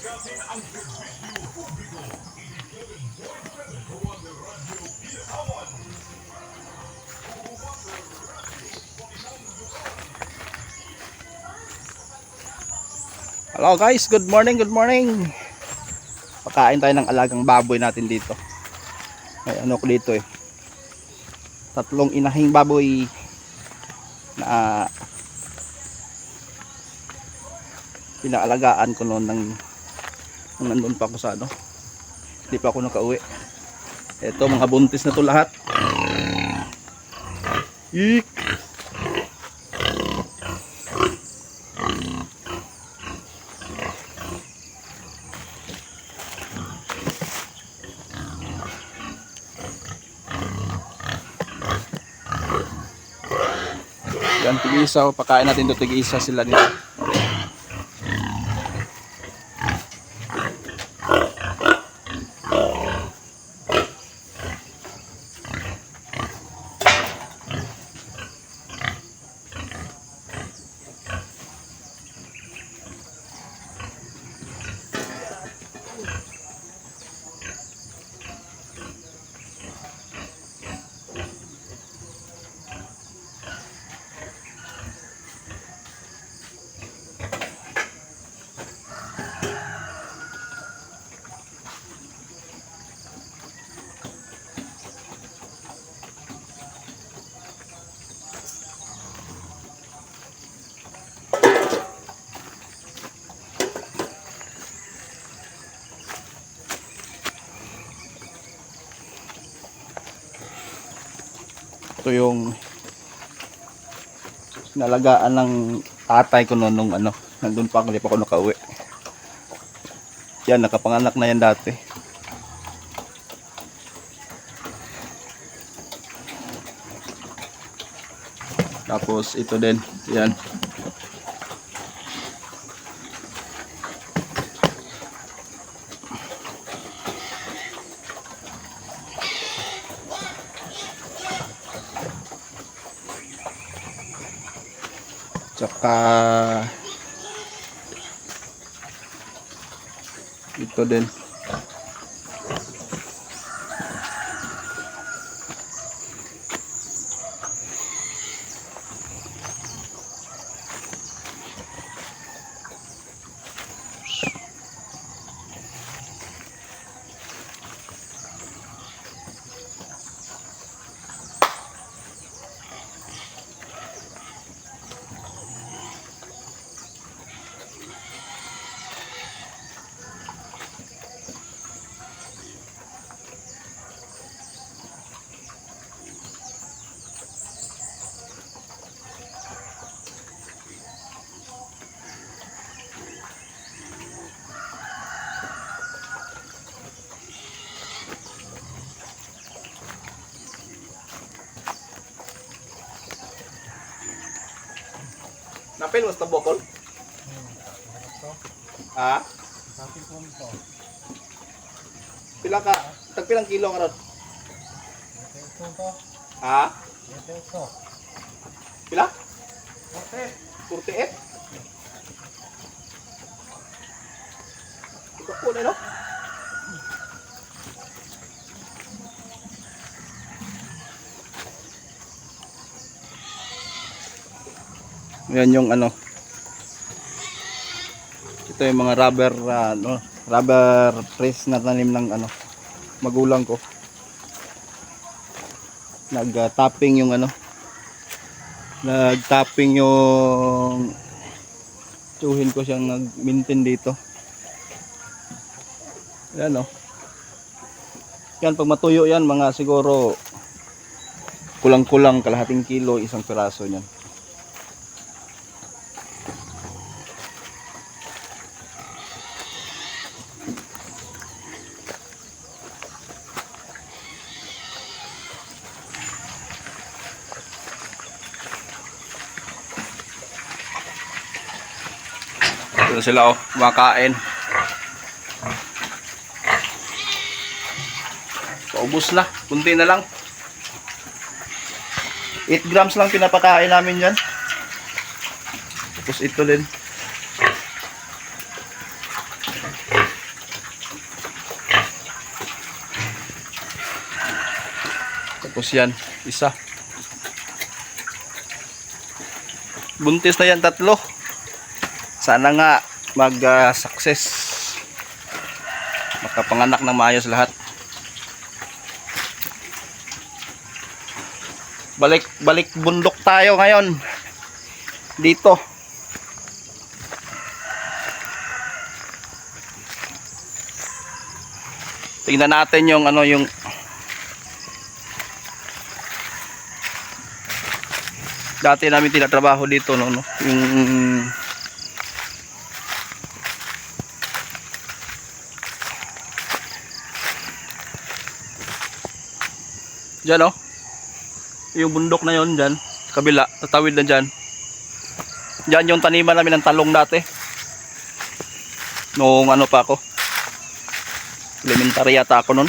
Hello guys, good morning, good morning. Pakain tayo ng alagang baboy natin dito. May ano ko dito eh. 3 inahing baboy na pinaalagaan ko noon nung nandun pa ako sa ano. Hindi pa ako nakauwi. Ito mga buntis na to lahat. Eek! Yan, tig-isa. Pakain natin ito, tig-isa sila nila. Ito yung nalagaan ng tatay ko noon nung ano, nandun pa ako, hindi pa ako nakauwi. Yan, nakapanganak na yan dati. Tapos ito din, yan. Tsaka ito din. Napil mas tabokol? Ha? Pila ka? Tagpilang kilo ka ron? Ha? Pila? 48? Ito po na no? Yan yung ano. Ito yung mga rubber rubber press na tanim ng ano magulang ko. Nag-tapping yung ano. Nag-tapping yung tsuhin ko siyang nag-maintain dito. Yan oh. Yan pag matuyo yan mga siguro kulang-kulang kalahating kilo isang piraso niyan. Ito sila oh, kumakain. Paubos na, kunti na lang. 8 grams lang pinapakain namin yan. Tapos ito din. Tapos yan, isa. Buntis na yan, 3. Sana nga mag-success. Makapanganak ng maayos lahat. Balik bundok tayo ngayon. Dito. Tingnan natin yung yung dati namin tinatrabaho dito no, yung diyan yung bundok na yon diyan, kabila, tatawid na diyan. Diyan yung taniman namin ng talong dati. Noong pa ako. Elementary yata ako noon.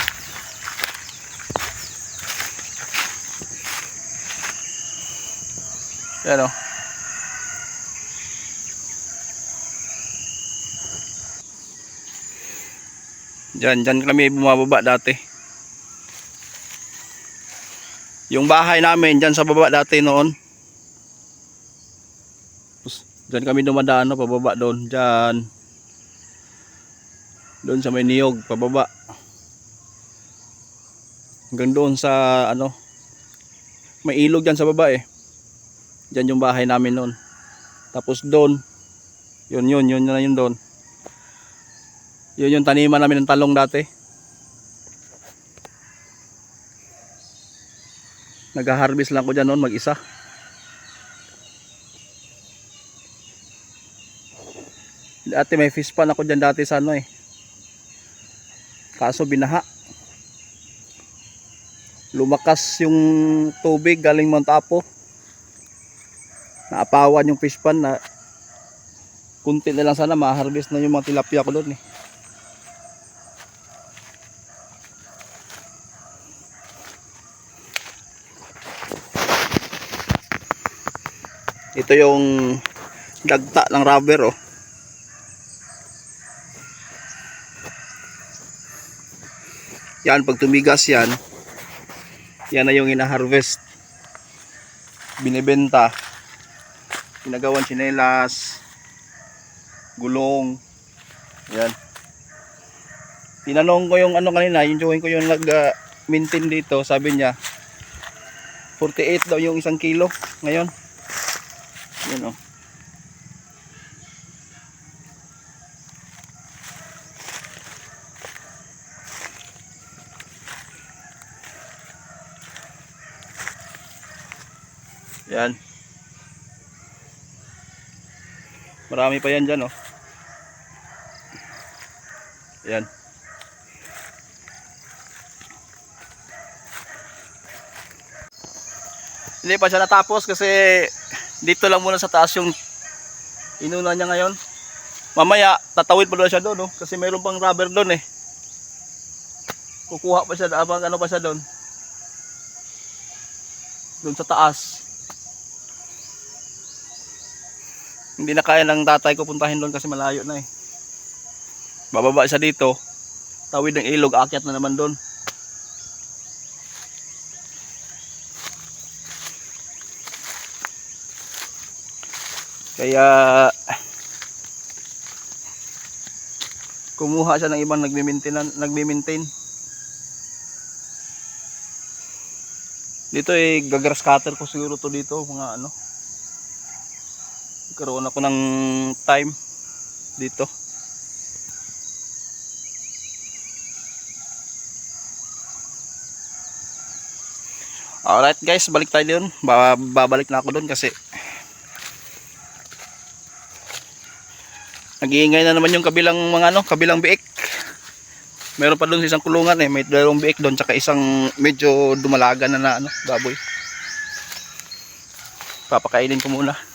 Yan Diyan kami bumababa dati. Yung bahay namin diyan sa baba dati noon. Diyan kami dumadaan pababa doon. Doon sa may niyog pababa. Hanggang doon sa may ilog diyan sa baba Diyan yung bahay namin noon. Tapos doon, yun na yun doon. Yun yung taniman namin ng talong dati. Nag-harvest lang ko dyan noon mag-isa. Dati may fish pan ako dyan dati sa kaso binaha. Lumakas yung tubig galing Mount Apo. Naapawan yung fish pan na kunti na lang sana ma-harvest na yung mga tilapia ko doon Ito yung gagta ng rubber Yan, pag tumigas yan na yung ina-harvest, binibenta, ginagawan tsinelas, gulong. Yan. Tinanong ko yung kanina, yung join ko yung nag-maintain dito, sabi niya 48 daw yung 1 kilo ngayon. Yan Yan. Marami pa yan dyan Yan. Hindi pa siya natapos kasi dito lang muna sa taas yung inuna niya ngayon. Mamaya tatawid pa doon siya doon kasi mayroon pang rubber doon Kukuha pa siya abang pa siya doon. Doon sa taas. Hindi na kaya ng tatay ko puntahin doon kasi malayo na Bababa siya dito, tawid ng ilog, akyat na naman doon. Kaya kumuha siya ng ibang nagme-maintain. Dito gagrass cutter ko siguro to dito, mga karoon ako ng time dito. Alright guys, balik tayo doon. Babalik na ako doon kasi nag-iingay na naman yung kabilang kabilang biik. Meron pa doon isang kulungan may dalawang biik doon tsaka isang medyo dumalaga na baboy. Papakainin ko muna.